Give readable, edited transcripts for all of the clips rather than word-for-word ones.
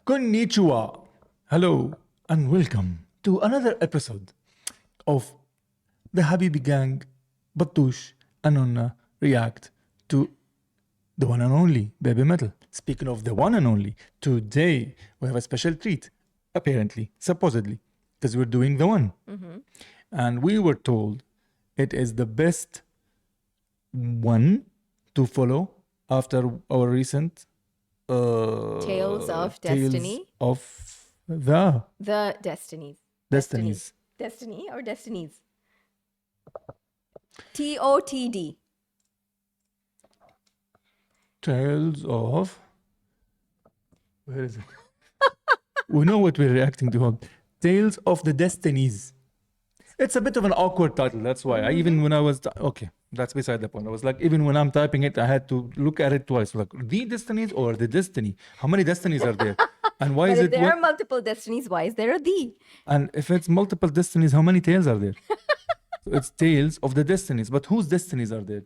Konnichiwa. Hello and welcome to another episode of the Habibi Gang, Battoosh and Nonna react to the one and only Babymetal. Speaking of the one and only, today we have a special treat, apparently, supposedly, because we're doing the one. And we were told it is the best one to follow after our recent Tales of Destiny. of the The Destinies. Destinies. Destiny or Destinies? TOTD. Tales of. Where is it? We know what we're reacting to. Hold. Tales of the Destinies. It's a bit of an awkward title. That's why. Even when I was okay, that's beside the point. I was like, even when I'm typing it, I had to look at it twice. Like the Destinies or the Destiny. How many Destinies are there? And why But is if it? there are multiple destinies, why is there a D? And if it's multiple Destinies, how many tales are there? So it's Tales of the Destinies. But whose Destinies are there?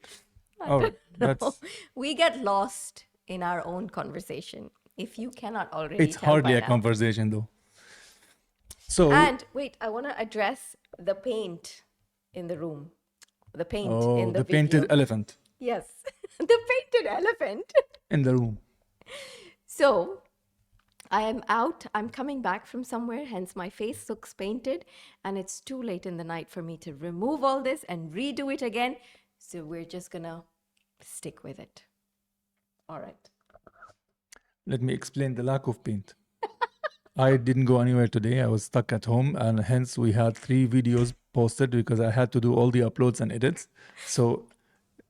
All right, that's. We get lost in our own conversation. If you cannot already It's tell hardly by a now. conversation though. So. And wait, I want to address the paint in the room. The paint in the the video. painted elephant Yes, the painted elephant. in the room. So I am out. I'm coming back from somewhere, hence my face looks painted, and it's too late in the night for me to remove all this and redo it again. So we're just gonna stick with it. All right. Let me explain the lack of paint. I didn't go anywhere today. I was stuck at home, and hence we had 3 videos posted because I had to do all the uploads and edits. So,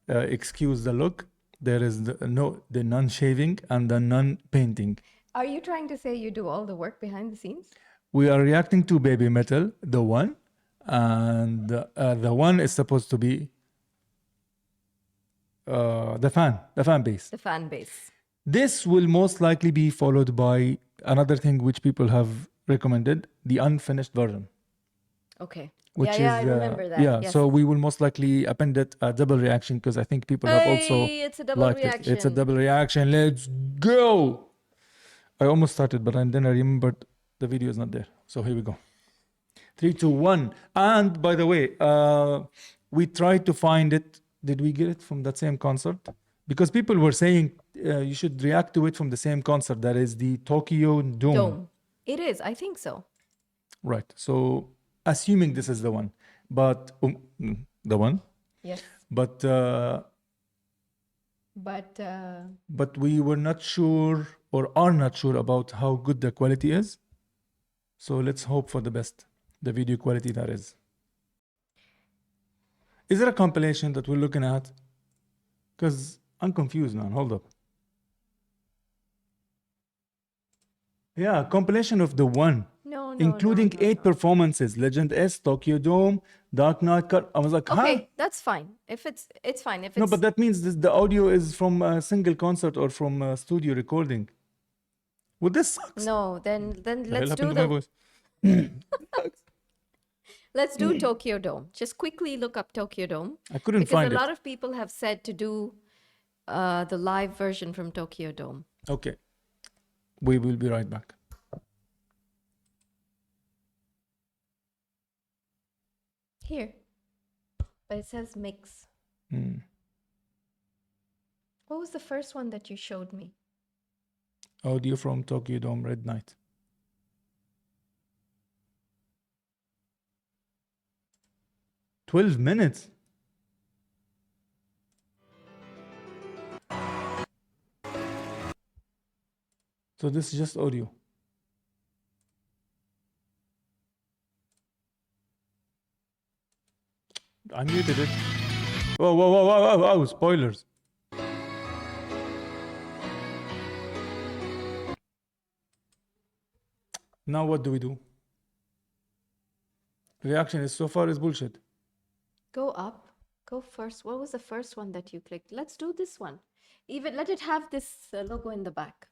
excuse the look. There is the non-shaving and the non-painting. Are you trying to say you do all the work behind the scenes? We are reacting to Babymetal, the one, and the one is supposed to be the fan base. The fan base. This will most likely be followed by another thing which people have recommended, the unfinished version. Okay. Which I is, remember that. Yeah, Yes. so we will most likely append it a double reaction because I think people have also Hey, it's a double liked it. reaction. It's a double reaction. Let's go. I almost started, but then I remembered the video is not there. So here we go. 3, 2, 1. And by the way, we tried to find it. Did we get it from that same concert? Because people were saying you should react to it from the same concert. That is the Tokyo Dome. It is. I think so. Right. So assuming this is the one, but the one. Yes. But But we were not sure or are not sure about how good the quality is. So let's hope for the best. The video quality, that is. Is there a compilation that we're looking at? Because I'm confused, man. Hold up. Yeah, compilation of the one. no, Including no, 8 performances. Legend S, Tokyo Dome, Dark Knight Cut. I was like, huh? Okay, that's fine. If it's fine. If it's No, but that means the audio is from a single concert or from a studio recording. Well, this sucks. no, then The hell let's happened do to my the voice? let's do Tokyo Dome. Just quickly look up Tokyo Dome I couldn't because find a it. lot of people have said to do the live version from Tokyo Dome. Okay. We will be right back. Here, but it says mix. What was the first one that you showed me? Audio from Tokyo Dome Red Night. "12 minutes? So this is just audio. I muted it. Whoa, whoa, whoa, whoa, whoa, whoa, spoilers. Now what do we do? Reaction is so far is bullshit. Go up. Go first. What was the first one that you clicked? Let's do this one. Even let it have this logo in the back.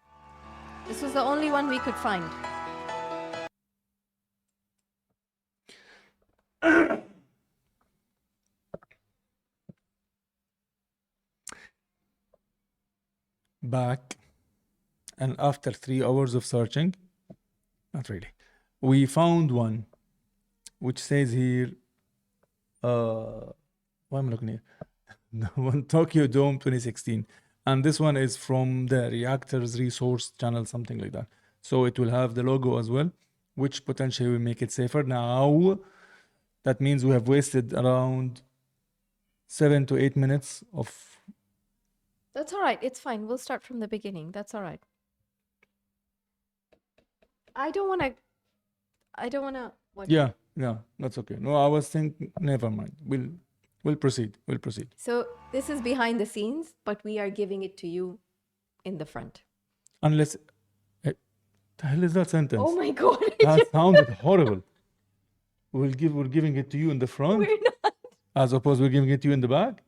This was the only one we could find. Back, and after 3 hours of searching, not really. We found one which says here, why am I looking here? The one Tokyo Dome 2016. And this one is from the Reactors Resource Channel, something like that. So it will have the logo as well, which potentially will make it safer. Now, that means we have wasted around 7 to 8 minutes of. That's all right. It's fine. We'll start from the beginning. That's all right. I don't want to. What? Yeah, that's okay. No, I was thinking, never mind. We'll proceed. So this is behind the scenes, but we are giving it to you in the front. Unless, the hell is that sentence? Oh my God. That sounded horrible. We're giving it to you in the front, We're not. as opposed we're giving it to you in the back.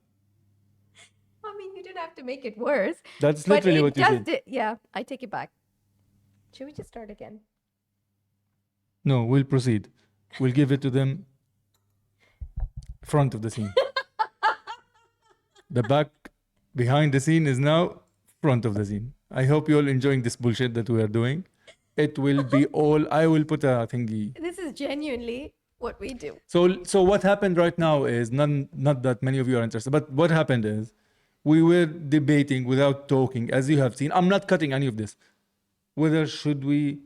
I mean, you didn't have to make it worse. That's But literally it what you just did. Yeah, I take it back. Should we just start again? No, we'll proceed. We'll give it to them front of the scene. The back behind the scene is now front of the scene. I hope you're all enjoying this bullshit that we are doing. It will be all, I will put a thingy. This is genuinely what we do. So what happened right now is, not that many of you are interested, but what happened is we were debating without talking, as you have seen. I'm not cutting any of this. Whether should we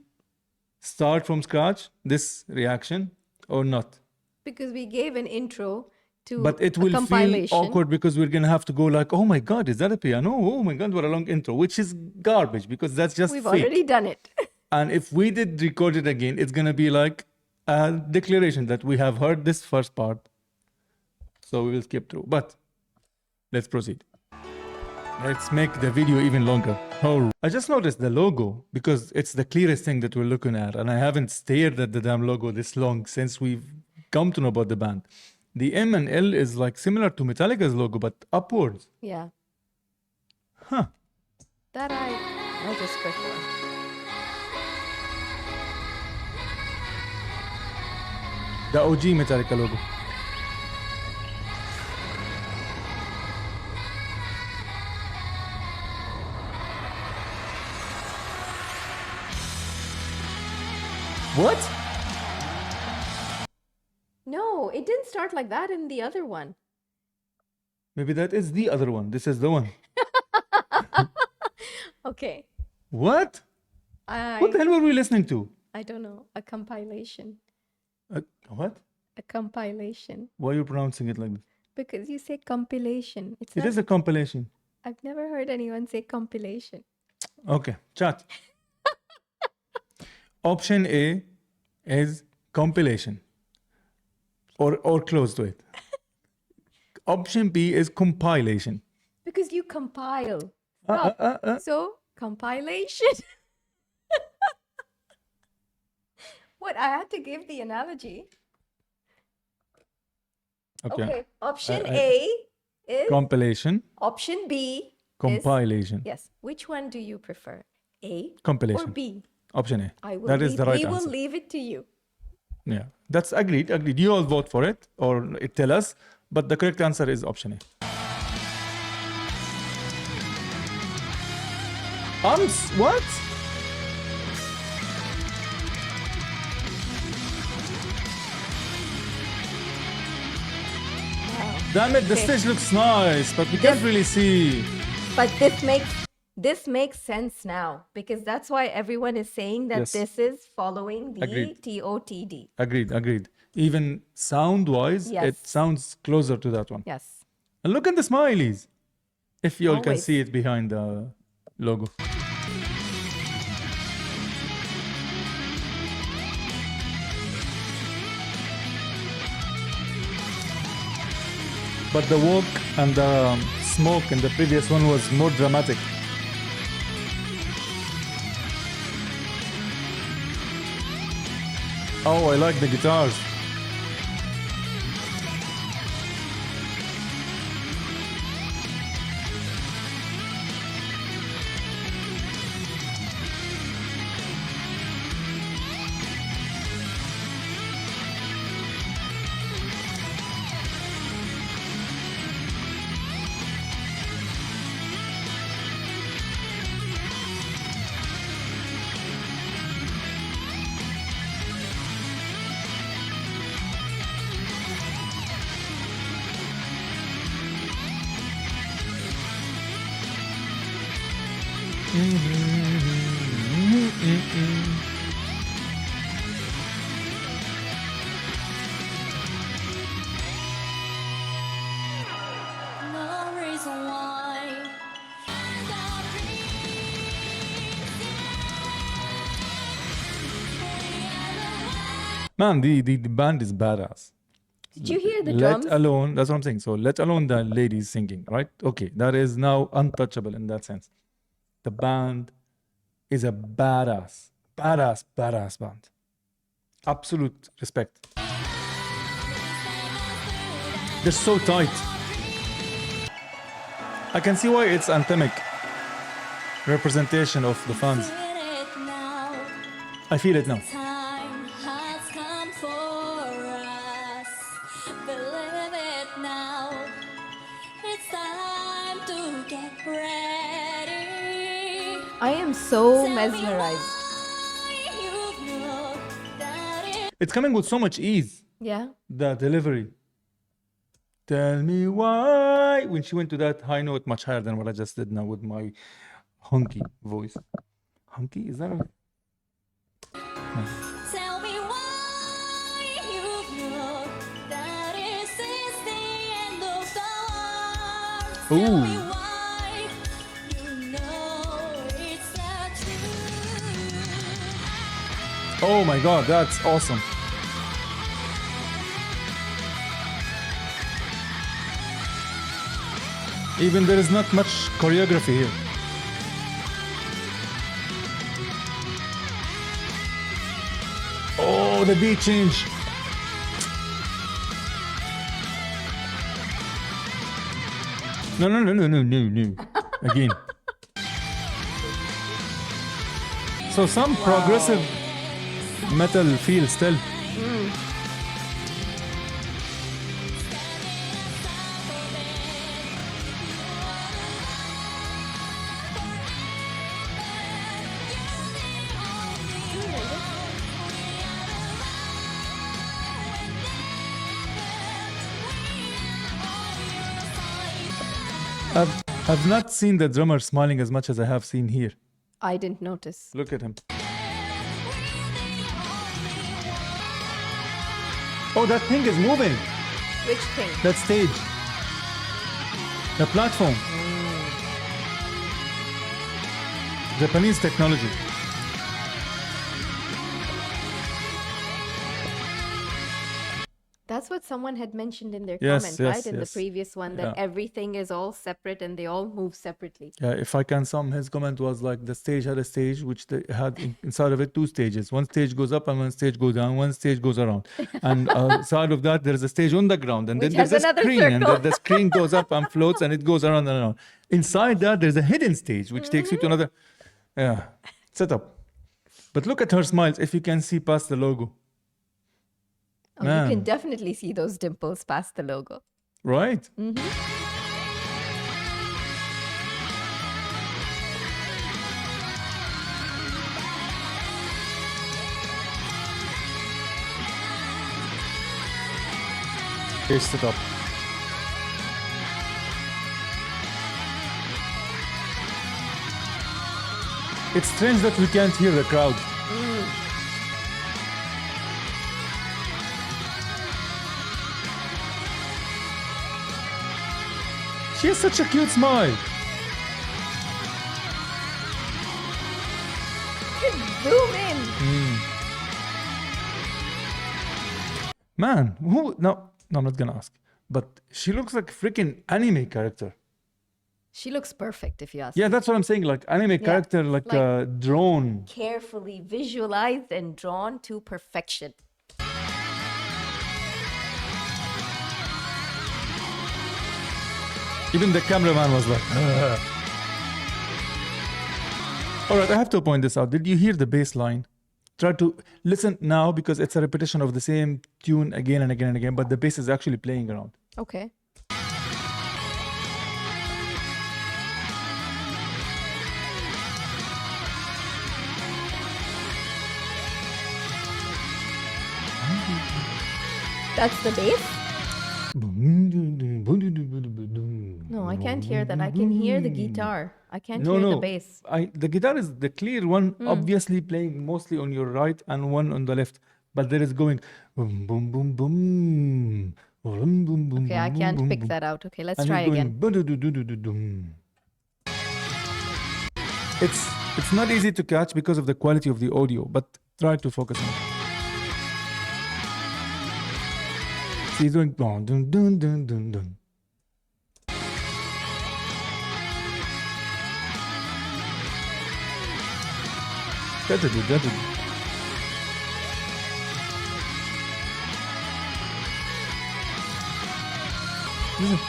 start from scratch, this reaction, or not? Because we gave an intro to But it a will feel compilation. awkward because we're going to have to go like, oh my God, is that a piano? Oh my God, what a long intro, which is garbage because that's just We've fake. already done it. And if we did record it again, it's going to be like a declaration that we have heard this first part. So we will skip through. But let's proceed. Let's make the video even longer. Oh, I just noticed the logo because it's the clearest thing that we're looking at. And I haven't stared at the damn logo this long since we've come to know about the band. The M and L is like similar to Metallica's logo, but upwards. Yeah. Huh. That I noticed before. The OG Metallica logo. What? No, it didn't start like that in the other one. Maybe that is the other one. This is the one. Okay. What? What the hell were we listening to? I don't know. A compilation. What? A compilation. Why are you pronouncing it like this? Because you say compilation. It is a compilation. I've never heard anyone say compilation. Okay, chat. Option A is compilation or close to it. Option B is compilation. Because you compile. Stop. So, compilation. What? I had to give the analogy. Okay. Option A is compilation. Option B compilation. is, yes. Which one do you prefer? A compilation. or B? Option A. That is the right we answer. will leave it to you. Yeah, that's agreed. You all vote for it or tell us, but the correct answer is option A. What? Damn it, the stage looks nice, but we can't really see. But this makes sense now because that's why everyone is saying that this is following the TOTD. Agreed. Even sound-wise, it sounds closer to that one. Yes. And look at the smileys. If you all can see it behind the logo. But the walk and the smoke in the previous one was more dramatic. Oh, I like the guitars. No reason why. Man, the band is badass. Did you hear the Let drums? alone, that's what I'm saying. So let alone the ladies singing, right? Okay, that is now untouchable in that sense. The band is a badass band. Absolute respect. They're so tight. I can see why it's anthemic representation of the fans. Feel it now. I feel it now. Time has come for us. Believe it now. It's time to get ready. I am so Tell me mesmerized. why you know that It's coming with so much ease. Yeah. The delivery. Tell me why. When she went to that high note, much higher than what I just did now with my hunky voice. Hunky? Is that a... Tell me why you know that this is the end of the world. Tell me Ooh. why you know it's the truth. Oh my god, that's awesome. Even there is not much choreography here. Oh, the beat change. No. Again. So some progressive metal feel still. I've not seen the drummer smiling as much as I have seen here. I didn't notice. Look at him. Oh, that thing is moving. Which thing? That stage. The platform. Japanese technology. That's what someone had mentioned in their Yes, comment, yes, right? In yes. the previous one, that Yeah. everything is all separate and they all move separately. Yeah, if I can sum, his comment was like the stage had a stage which they had inside of it two stages. One stage goes up and one stage goes down. One stage goes around, and side of that there's a stage on the ground, and Which then there's has a another screen, and circle. the screen goes up and floats, and it goes around and around. Inside that there's a hidden stage which takes you to another setup. But look at her smiles. If you can see past the logo, Oh, you can Man. definitely see those dimples past the logo. right? Paste it up. It's strange that we can't hear the crowd. She has such a cute smile. Zoom in. Man, who? No, I'm not gonna ask. But she looks like a freaking anime character. She looks perfect, if you ask Yeah, me. that's what I'm saying. Like anime character, like, like- a drone. Carefully visualized and drawn to perfection. Even the cameraman was like. "Ugh." All right, I have to point this out. Did you hear the bass line? Try to listen now because it's a repetition of the same tune again and again and again, but the bass is actually playing around. Okay. That's the bass? No, I can't can't hear that. I can hear the guitar. I can't No, hear the no. bass. The guitar is the clear one, obviously playing mostly on your right and one on the left. But there is going boom, boom, boom, boom, boom, boom, boom, Okay, I boom, can't boom, pick boom. that out. Okay, let's And try it's going again. ba-do-do-do-do-do-dum. It's not easy to catch because of the quality of the audio, but try to focus on it. See, he's doing dun dun dun dun dun dun. Da-da-da, da-da-da. Listen.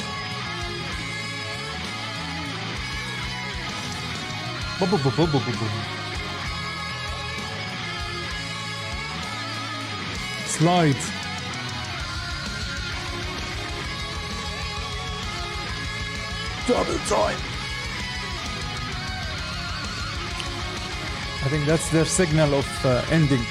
Bo-bo-bo-bo-bo-bo-bo. Slides. Double time. I think that's their signal of ending.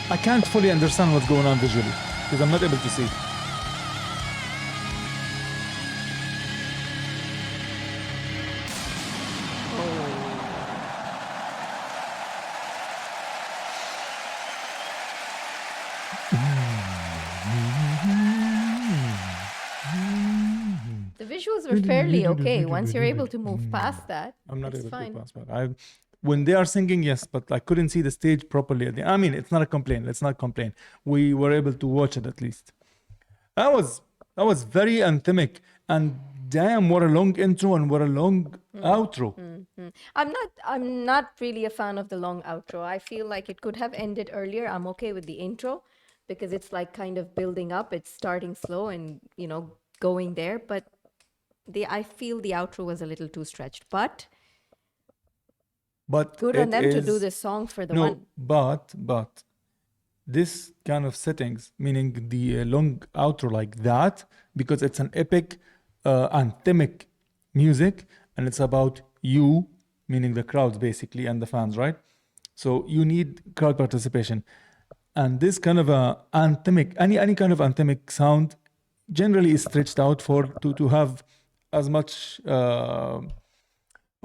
I can't fully understand what's going on visually because I'm not able to see. The visuals were fairly okay. Once you're able to move past that, I'm not it's able fine. to pass that. When they are singing, yes, but I couldn't see the stage properly. I mean, it's not a complaint. Let's not complain. We were able to watch it at least. That was very anthemic, and damn, what a long intro and what a long outro. I'm not really a fan of the long outro. I feel like it could have ended earlier. I'm okay with the intro because it's like kind of building up. It's starting slow and, going there, but I feel the outro was a little too stretched. But But good on it them to do is- this song for the no, one. but this kind of settings, meaning the long outro like that, because it's an epic, anthemic music, and it's about you, meaning the crowds basically and the fans, right? So you need crowd participation, and this kind of a anthemic, any kind of anthemic sound, generally is stretched out to have as much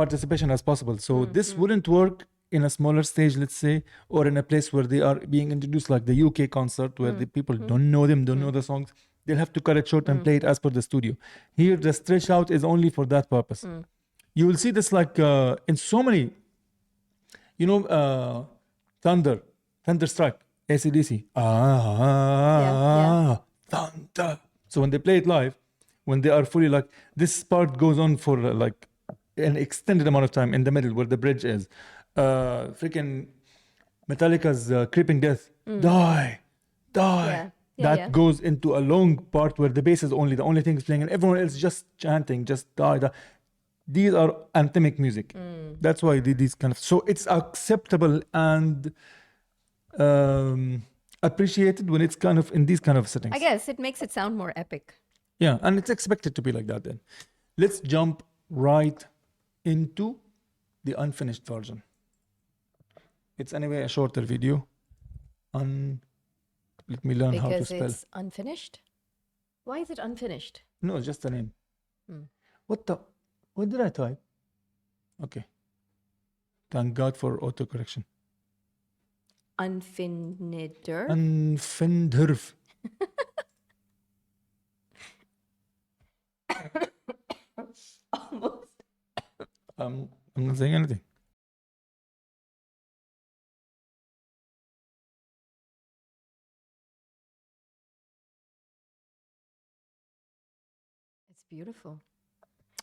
participation as possible. So this wouldn't work in a smaller stage, let's say, or in a place where they are being introduced, like the UK concert, where the people don't know them, don't know the songs. They'll have to cut it short and play it as per the studio. Here, the stretch out is only for that purpose. You will see this like in so many, Thunderstruck, AC/DC. Thunder. So when they play it live, when they are fully like, this part goes on for like an extended amount of time in the middle where the bridge is. Freaking Metallica's Creeping Death. Die. Yeah. That goes into a long part where the bass is the only thing is playing, and everyone else just chanting, just die. These are anthemic music. That's why these kind of. So it's acceptable and appreciated when it's kind of in these kind of settings. I guess it makes it sound more epic. Yeah, and it's expected to be like that then. Let's jump right into the unfinished version. It's anyway a shorter video. Let me learn how to Because spell. it's unfinished. Why is it unfinished? No, it's just a name. What did I type? Okay. Thank God for autocorrection. Unfinisher. Unfinderf. Almost. I'm not saying anything. It's beautiful.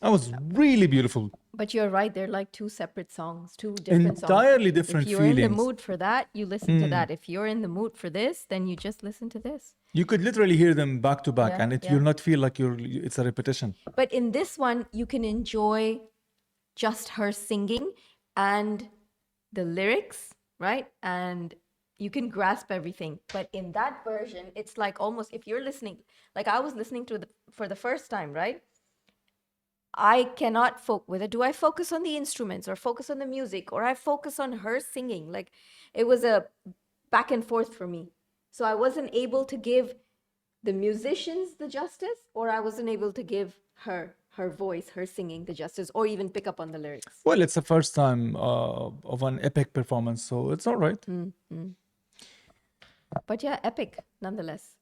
That was really beautiful. But you're right, they're like two separate songs, two different songs. Entirely different If you're in the feelings. mood for that, you listen to that. If you're in the mood for this, then you just listen to this. You could literally hear them back to back, Yeah, and yeah. you'll not feel like it's a repetition. But in this one, you can enjoy just her singing and the lyrics, right? And you can grasp everything. But in that version, it's like almost if you're listening, like I was listening to for the first time, right? I cannot focus. Whether do I focus on the instruments or focus on the music or I focus on her singing? Like it was a back and forth for me. So I wasn't able to give the musicians the justice, or I wasn't able to give her voice, her singing the justice, or even pick up on the lyrics. Well, it's the first time of an epic performance, so it's all right. But yeah, epic nonetheless.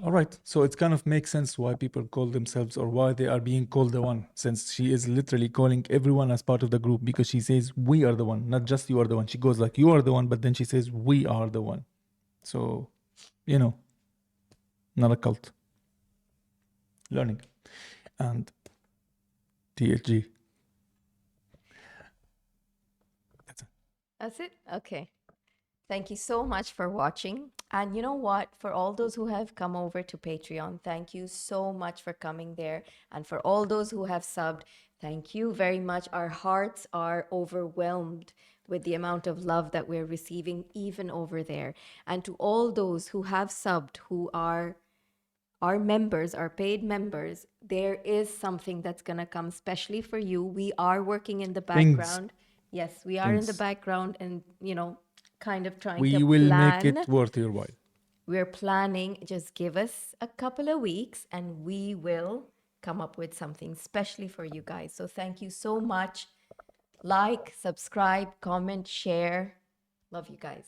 All right. So it kind of makes sense why people call themselves or why they are being called the one, since she is literally calling everyone as part of the group because she says, we are the one, not just you are the one. She goes like, you are the one, but then she says, we are the one. So, you know, not a cult. Learning. And TLG. That's it. That's it? Okay. Thank you so much for watching. And you know what? For all those who have come over to Patreon, thank you so much for coming there. And for all those who have subbed, thank you very much. Our hearts are overwhelmed with the amount of love that we're receiving, even over there. And to all those who have subbed, who are our members, our paid members, there is something that's going to come specially for you. We are working in the Things. background. Yes, we are in the Things. background and, kind of trying We to will plan. make it worth your while. We're planning. Just give us a couple of weeks and we will come up with something specially for you guys. So thank you so much. Like, subscribe, comment, share. Love you guys.